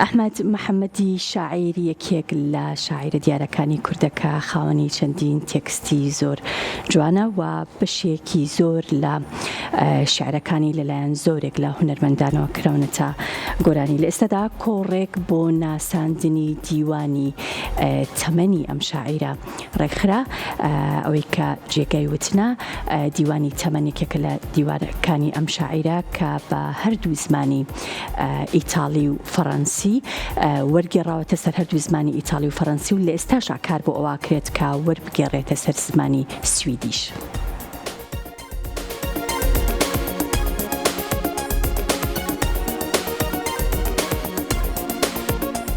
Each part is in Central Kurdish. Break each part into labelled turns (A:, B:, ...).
A: ئەحمەد محەممەدی شاعیر یەکێک لە شاعرە دیارەکانی کوردەکە خاوەنی چەندین تێکستی زۆر جوانە و بەشێکی زۆر لە شعرەکانی لەلایەن زۆرێک لە هونەرمەندانەوە کراونەتە گۆرانی. لە ئێستادا کۆڕێک بۆ ناساندنی دیوانی تەمەنی ئەم شاعیرە ڕێکخرا، ئەوەی کە جێگای وتنە دیوانی تەمەنێکێکە لە دیوارەکانی ئەم شاعیرە کە بە هەردوو زمانی ئیتاڵی و فەڕەنسی وەرگێڕاوەتە سەر هەردوو زمانی ئیتاڵی و فەڕەنسی و لە ئێستاشا کار بۆ ئەوە کرێت کە وەربگێڕێتە سەر زمانی سویدیش.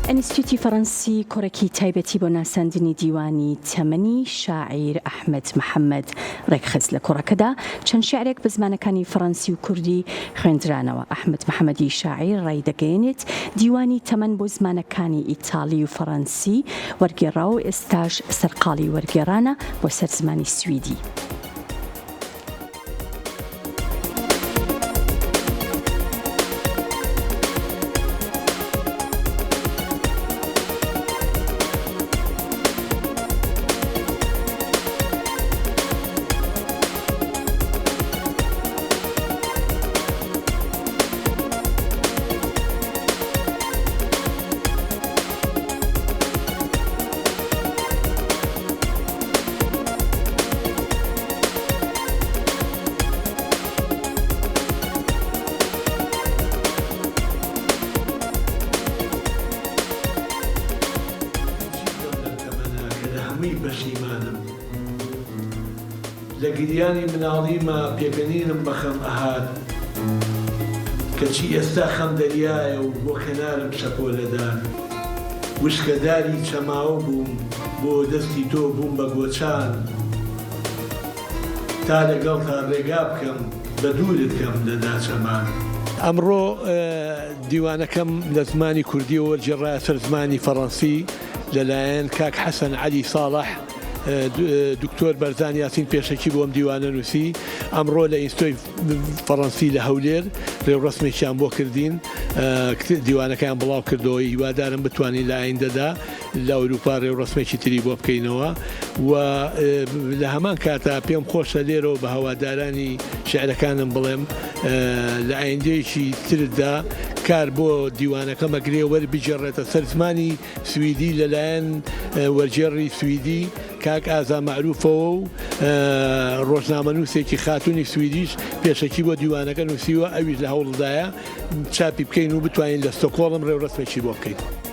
A: ئەنیستیوتی فەڕەنسی کۆڕێکی تایبەتی بۆ ناساندنی دیوانی تەمەنی شاعیر ئەحمەد محەممەد ڕێکخست. لە کۆڕەکەدا چەند شعرێک بە زمانەکانی فەڕەنسی و کوردی خوێندرانەوە. ئەحمەد محەممەدی شاعیر ڕایدەگەیەنێت دیوانی تەمەن بۆ زمانەکانی ئیتاڵی و فەڕەنسی وەرگێڕاو و ئێستاش سەرقاڵی وەرگێڕانە بۆ سەر زمانی سویدی.
B: بەشیمانم لە گریانی مناڵیمە پێکەنینم بەخەم ئەهات کەچی ئێستا خەم دەریایە و بۆ کەنارم شەپۆ لەدان وشکەداری چەماوە بووم بۆ دەستی تۆ بووم بە گۆچان تا لەگەڵ تا ڕێگا بکەم بە دوورت کەم لەدا چەمان. ئەمڕۆ دیوانەکەم لە زمانی کوردی وەرگێڕایە سەر زمانی فەڕەنسی لەلایەن کاک حەسەن عەلی ساڵح دکتۆر بەرزان یاسین پێشەکی بۆم دیوانە نووسی. ئەمڕۆ لە ئینستۆی فەڕەنسی لە هەولێر ڕێوڕەسمێکیان بۆ کردین، دیوانەکەیان بڵاو کردەوە. هیوادارم بتوانین لە ئایندەدا لە ئەوروپا ڕێوڕەسمێکی تری بۆ بکەینەوە و لە هەمان کاتا پێم خۆشە لێرەوە بە هەوادارانی شعرەکانم بڵێم لە ئایندەیەکی تردا کار بۆ دیوانەکە مەگرێ وەربگێڕێتە سەر زمانی سویدی لەلایەن وەرگێڕی سویدی کاک ئازا مەعروفەوە و ڕۆژنامەنووسێکی خاتوونی سویدیش پێشەکی بۆ دیوانەکە نووسیوە، ئەویش لە هەوڵدایە چاپی بکەین و بتوانین لە ستۆکۆڵم ڕێوڕەسمێکی بۆ بکەین.